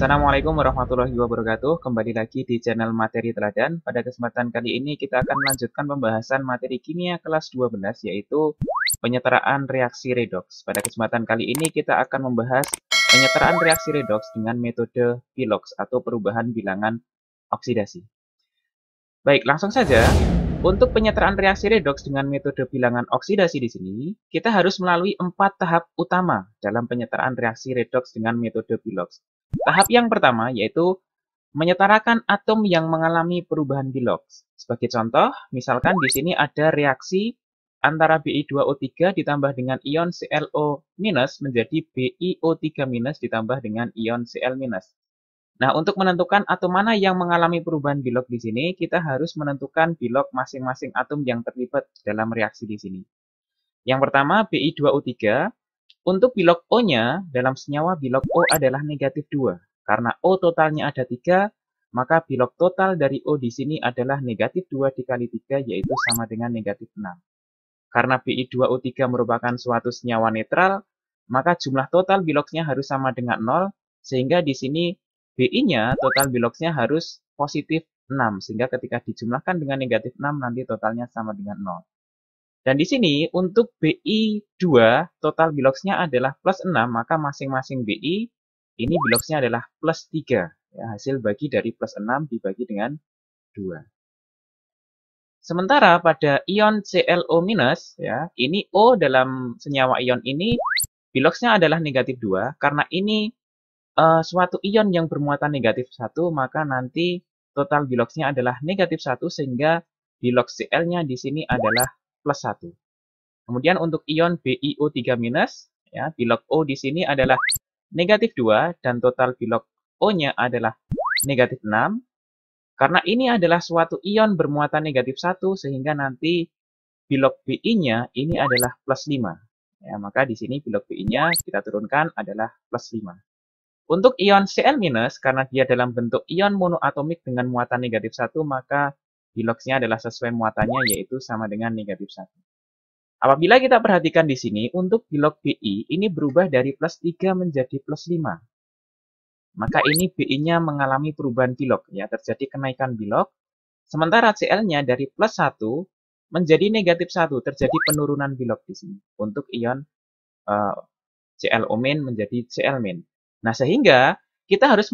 Assalamualaikum warahmatullahi wabarakatuh. Kembali lagi di channel Materi Teladan. Pada kesempatan kali ini kita akan melanjutkan pembahasan materi kimia kelas 12 yaitu penyetaraan reaksi redoks. Pada kesempatan kali ini kita akan membahas penyetaraan reaksi redoks dengan metode Pilox atau perubahan bilangan oksidasi. Baik, langsung saja. Untuk penyetaraan reaksi redoks dengan metode bilangan oksidasi di sini, kita harus melalui 4 tahap utama dalam penyetaraan reaksi redoks dengan metode Pilox. Tahap yang pertama yaitu menyetarakan atom yang mengalami perubahan Pilox. Sebagai contoh, misalkan di sini ada reaksi antara Bi2O3 ditambah dengan ion ClO- menjadi BiO3- ditambah dengan ion Cl-. Nah, untuk menentukan atom mana yang mengalami perubahan Bilog di sini, kita harus menentukan Bilog masing-masing atom yang terlibat dalam reaksi di sini. Yang pertama, Bi2O3. Untuk Bilog O-nya, dalam senyawa Bilog O adalah negatif 2. Karena O totalnya ada 3, maka Bilog total dari O di sini adalah negatif 2 dikali 3, yaitu sama dengan negatif 6. Karena Bi2O3 merupakan suatu senyawa netral, maka jumlah total Bilogsnya harus sama dengan 0, sehingga di sini Bi-nya total Bilogsnya harus positif 6, sehingga ketika dijumlahkan dengan negatif 6 nanti totalnya sama dengan 0. Dan di sini untuk Bi2 total Bilogsnya adalah plus 6, maka masing-masing Bi ini Bilogsnya adalah plus 3. Ya, hasil bagi dari plus 6 dibagi dengan 2. Sementara pada ion ClO- ya, ini O dalam senyawa ion ini Bilogsnya adalah negatif 2, karena ini suatu ion yang bermuatan negatif 1, maka nanti total Bilogsnya adalah negatif 1, sehingga Bilogs Cl-nya di sini adalah plus 1. Kemudian untuk ion BiO3-, ya, Bilog O di sini adalah negatif 2, dan total Bilog O-nya adalah negatif 6. Karena ini adalah suatu ion bermuatan negatif 1, sehingga nanti Bilog Bi-nya ini adalah plus 5. Ya, maka di sini Bilog Bi-nya kita turunkan adalah plus 5. Untuk ion Cl-, karena dia dalam bentuk ion monoatomik dengan muatan negatif 1, maka Bilogsnya adalah sesuai muatannya, yaitu sama dengan negatif 1. Apabila kita perhatikan di sini, untuk Bilog Bi ini berubah dari plus 3 menjadi plus 5. Maka ini Bi-nya mengalami perubahan Bilog, ya, terjadi kenaikan Bilog. Sementara Cl-nya dari plus 1 menjadi negatif 1, terjadi penurunan Bilog di sini. Untuk ion ClO- menjadi Cl-. Nah, sehingga kita harus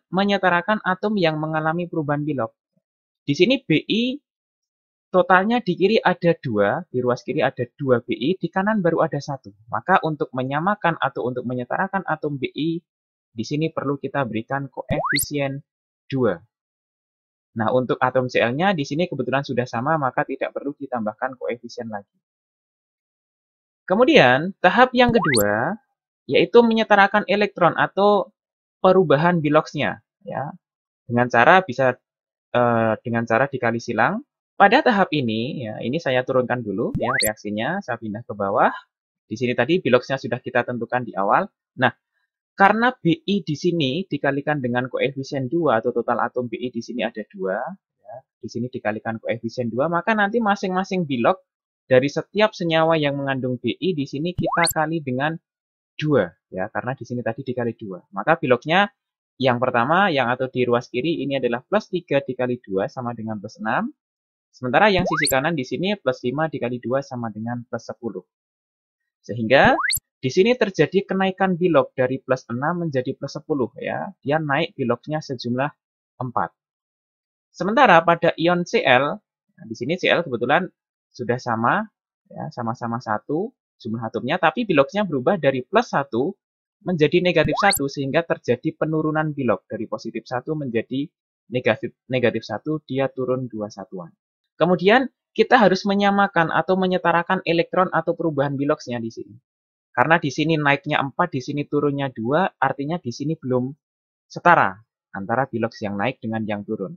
menyetarakan atom yang mengalami perubahan Bilog. Di sini Bi totalnya di kiri ada 2, di ruas kiri ada 2 Bi, di kanan baru ada 1. Maka untuk menyamakan atau untuk menyetarakan atom Bi, di sini perlu kita berikan koefisien 2. Nah, untuk atom Cl-nya di sini kebetulan sudah sama, maka tidak perlu ditambahkan koefisien lagi. Kemudian, tahap yang kedua, yaitu menyetarakan elektron atau perubahan Bilogsnya, ya, dengan cara dikali silang. Pada tahap ini, ya, ini saya turunkan dulu, ya, reaksinya, saya pindah ke bawah. Di sini tadi Bilogsnya sudah kita tentukan di awal. Nah, karena Bi di sini dikalikan dengan koefisien 2 atau total atom Bi di sini ada 2, ya, di sini dikalikan koefisien 2, maka nanti masing-masing Bilog dari setiap senyawa yang mengandung Bi di sini kita kali dengan 2, ya, karena di sini tadi dikali 2. Maka Bilognya yang pertama yang atau di ruas kiri ini adalah plus 3 dikali 2 sama dengan plus 6. Sementara yang sisi kanan di sini plus 5 dikali 2 sama dengan plus 10. Sehingga di sini terjadi kenaikan Bilog dari plus 6 menjadi plus 10, ya. Dia naik Bilognya sejumlah 4. Sementara pada ion Cl, nah di sini Cl kebetulan sudah sama, ya, sama-sama 1 jumlah atomnya, tapi Bilognya berubah dari plus 1 menjadi negatif 1, sehingga terjadi penurunan Bilog dari positif 1 menjadi negatif 1, dia turun 2 satuan. Kemudian kita harus menyamakan atau menyetarakan elektron atau perubahan Bilogsnya di sini. Karena di sini naiknya 4, di sini turunnya 2, artinya di sini belum setara antara Bilogs yang naik dengan yang turun.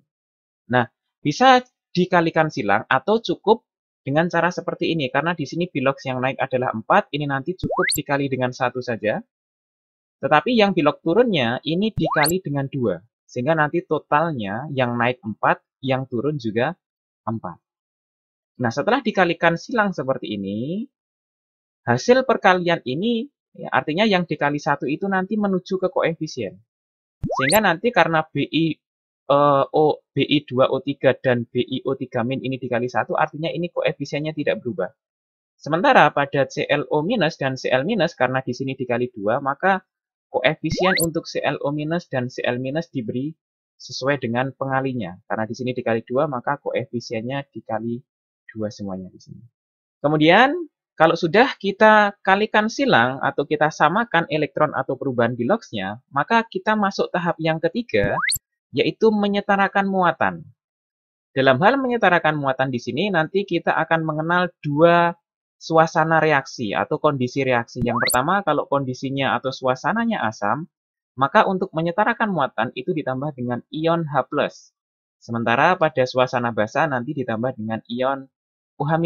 Nah, bisa dikalikan silang atau cukup dengan cara seperti ini. Karena di sini Bilogs yang naik adalah 4, ini nanti cukup dikali dengan 1 saja. Tetapi yang Bilog turunnya ini dikali dengan 2. Sehingga nanti totalnya yang naik 4, yang turun juga 4. Nah, setelah dikalikan silang seperti ini, hasil perkalian ini, ya, artinya yang dikali 1 itu nanti menuju ke koefisien. Sehingga nanti karena BI2O3 dan BiO3- ini dikali 1, artinya ini koefisiennya tidak berubah. Sementara pada ClO- dan Cl- karena di sini dikali 2, maka koefisien untuk ClO- dan Cl- diberi sesuai dengan pengalinya. Karena di sini dikali 2, maka koefisiennya dikali 2 semuanya di sini. Kemudian, kalau sudah kita kalikan silang atau kita samakan elektron atau perubahan Biloxnya, maka kita masuk tahap yang ketiga, yaitu menyetarakan muatan. Dalam hal menyetarakan muatan di sini, nanti kita akan mengenal dua suasana reaksi atau kondisi reaksi. Yang pertama, kalau kondisinya atau suasananya asam, maka untuk menyetarakan muatan itu ditambah dengan ion H+. Sementara pada suasana basa nanti ditambah dengan ion OH-.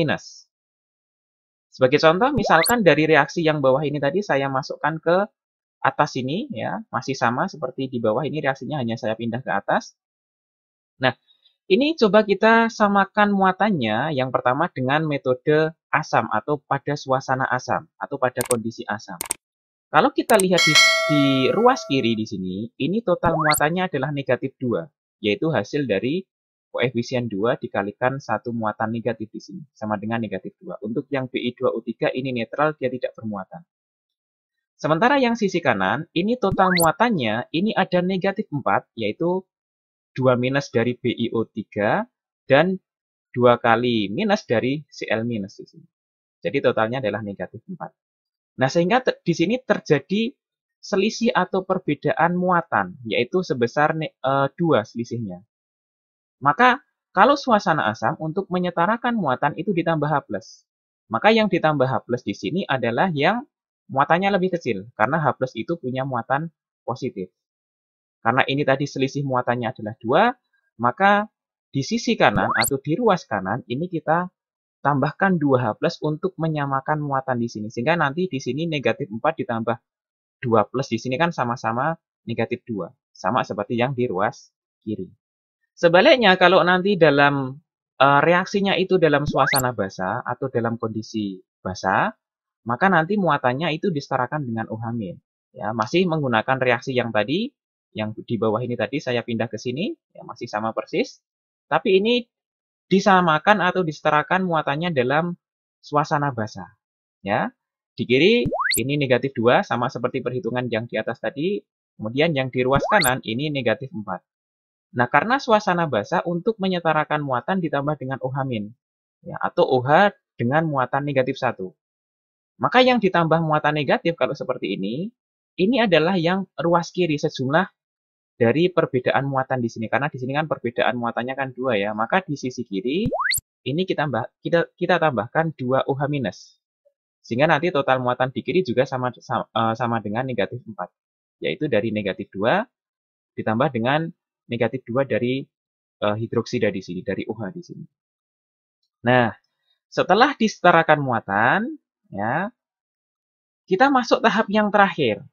Sebagai contoh, misalkan dari reaksi yang bawah ini tadi saya masukkan ke atas ini, ya masih sama seperti di bawah ini reaksinya, hanya saya pindah ke atas. Nah, ini coba kita samakan muatannya yang pertama dengan metode asam atau pada suasana asam atau pada kondisi asam. Kalau kita lihat di ruas kiri di sini, ini total muatannya adalah negatif 2, yaitu hasil dari koefisien 2 dikalikan satu muatan negatif di sini, sama dengan negatif 2. Untuk yang Bi2O3 ini netral, dia tidak bermuatan. Sementara yang sisi kanan, ini total muatannya, ini ada negatif 4, yaitu 2 minus dari BiO3 dan 2 kali minus dari Cl- di sini. Jadi totalnya adalah negatif 4. Nah, sehingga di sini terjadi selisih atau perbedaan muatan, yaitu sebesar 2 selisihnya. Maka, kalau suasana asam, untuk menyetarakan muatan itu ditambah H+. Maka yang ditambah H+ di sini adalah yang muatannya lebih kecil, karena H+ itu punya muatan positif. Karena ini tadi selisih muatannya adalah 2, maka di sisi kanan atau di ruas kanan ini kita tambahkan 2H+ untuk menyamakan muatan di sini. Sehingga nanti di sini negatif 4 ditambah 2+ di sini kan sama-sama negatif 2. Sama seperti yang di ruas kiri. Sebaliknya kalau nanti dalam reaksinya itu dalam suasana basa atau dalam kondisi basa, maka nanti muatannya itu disetarakan dengan OH-. Ya, masih menggunakan reaksi yang tadi, yang di bawah ini tadi saya pindah ke sini, ya masih sama persis. Tapi ini disamakan atau disetarakan muatannya dalam suasana basa. Ya, di kiri ini negatif 2 sama seperti perhitungan yang di atas tadi. Kemudian yang di ruas kanan ini negatif 4. Nah, karena suasana basa untuk menyetarakan muatan ditambah dengan OH-, ya, atau OH dengan muatan negatif 1. Maka yang ditambah muatan negatif kalau seperti ini adalah yang ruas kiri sejumlah dari perbedaan muatan di sini. Karena di sini kan perbedaan muatannya kan 2 ya. Maka di sisi kiri ini kita tambahkan 2 OH-. Sehingga nanti total muatan di kiri juga sama dengan negatif 4. Yaitu dari negatif 2 ditambah dengan negatif 2 dari hidroksida di sini, dari OH di sini. Nah, setelah disetarakan muatan, ya, kita masuk tahap yang terakhir.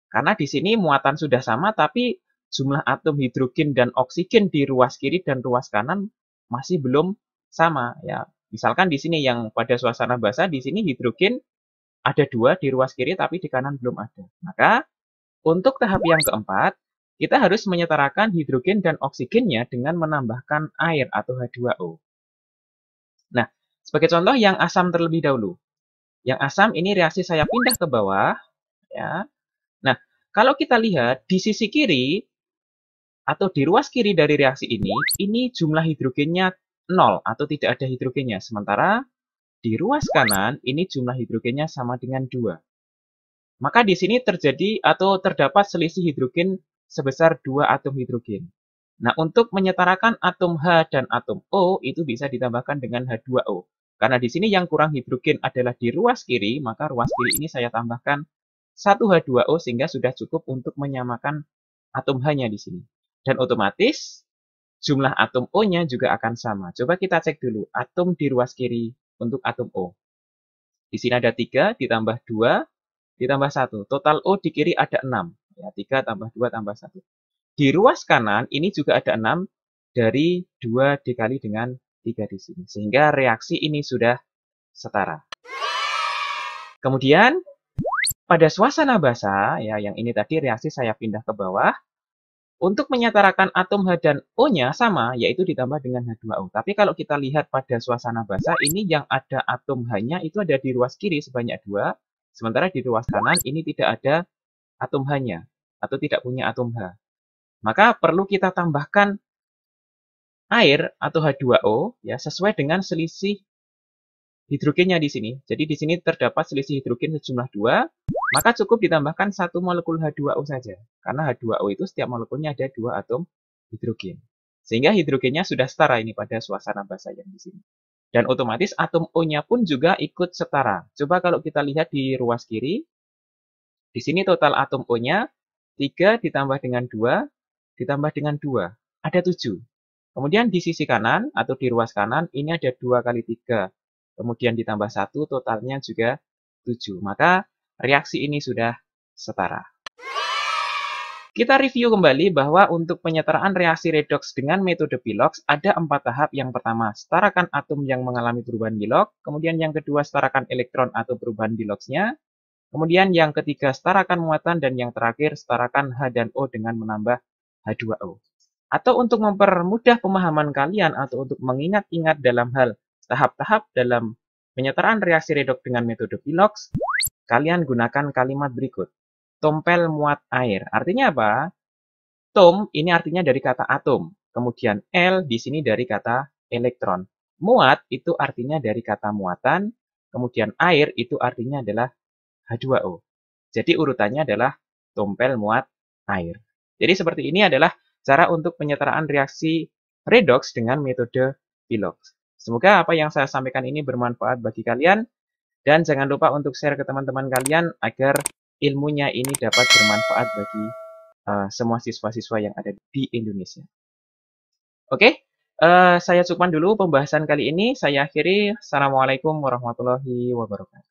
Karena di sini muatan sudah sama, tapi jumlah atom hidrogen dan oksigen di ruas kiri dan ruas kanan masih belum sama. Ya, misalkan di sini yang pada suasana basa, di sini hidrogen ada 2 di ruas kiri, tapi di kanan belum ada. Maka untuk tahap yang keempat, kita harus menyetarakan hidrogen dan oksigennya dengan menambahkan air atau H2O. Nah, sebagai contoh yang asam terlebih dahulu. Yang asam ini reaksi saya pindah ke bawah, ya. Nah, kalau kita lihat di sisi kiri atau di ruas kiri dari reaksi ini jumlah hidrogennya 0 atau tidak ada hidrogennya. Sementara di ruas kanan ini jumlah hidrogennya sama dengan 2. Maka di sini terjadi atau terdapat selisih hidrogen sebesar 2 atom hidrogen. Nah, untuk menyetarakan atom H dan atom O itu bisa ditambahkan dengan H2O. Karena di sini yang kurang hidrogen adalah di ruas kiri, maka ruas kiri ini saya tambahkan 1 H2O sehingga sudah cukup untuk menyamakan atom H-nya di sini. Dan otomatis jumlah atom O-nya juga akan sama. Coba kita cek dulu atom di ruas kiri untuk atom O. Di sini ada 3 ditambah 2 ditambah 1. Total O di kiri ada 6. Ya, 3 tambah 2 tambah 1. Di ruas kanan ini juga ada 6 dari 2 dikali dengan 3 di sini. Sehingga reaksi ini sudah setara. Kemudian pada suasana basa, ya yang ini tadi reaksi saya pindah ke bawah. Untuk menyetarakan atom H dan O-nya sama, yaitu ditambah dengan H2O. Tapi kalau kita lihat pada suasana basa, ini yang ada atom H-nya itu ada di ruas kiri sebanyak 2, sementara di ruas kanan ini tidak ada atom H-nya, atau tidak punya atom H. Maka perlu kita tambahkan air atau H2O ya, sesuai dengan selisih hidrogennya di sini. Jadi di sini terdapat selisih hidrogen sejumlah 2, maka cukup ditambahkan 1 molekul H2O saja. Karena H2O itu setiap molekulnya ada 2 atom hidrogen. Sehingga hidrogennya sudah setara ini pada suasana basa yang di sini. Dan otomatis atom O-nya pun juga ikut setara. Coba kalau kita lihat di ruas kiri, di sini total atom O-nya 3 ditambah dengan 2, ditambah dengan 2. Ada 7. Kemudian di sisi kanan atau di ruas kanan, ini ada 2 kali 3. Kemudian ditambah 1, totalnya juga 7. Maka reaksi ini sudah setara. Kita review kembali bahwa untuk penyetaraan reaksi redoks dengan metode Bilox ada 4 tahap. Yang pertama, setarakan atom yang mengalami perubahan Bilox. Kemudian yang kedua, setarakan elektron atau perubahan Biloxnya. Kemudian yang ketiga, setarakan muatan. Dan yang terakhir, setarakan H dan O dengan menambah H2O. Atau untuk mempermudah pemahaman kalian atau untuk mengingat-ingat dalam hal tahap-tahap dalam penyetaraan reaksi redoks dengan metode Bilox, kalian gunakan kalimat berikut. Tompel muat air. Artinya apa? Tom ini artinya dari kata atom. Kemudian L di sini dari kata elektron. Muat itu artinya dari kata muatan. Kemudian air itu artinya adalah H2O. Jadi urutannya adalah tompel muat air. Jadi seperti ini adalah cara untuk penyetaraan reaksi redoks dengan metode Bilox. Semoga apa yang saya sampaikan ini bermanfaat bagi kalian. Dan jangan lupa untuk share ke teman-teman kalian agar ilmunya ini dapat bermanfaat bagi semua siswa-siswa yang ada di Indonesia. Oke, saya cukupkan dulu pembahasan kali ini. Saya akhiri. Assalamualaikum warahmatullahi wabarakatuh.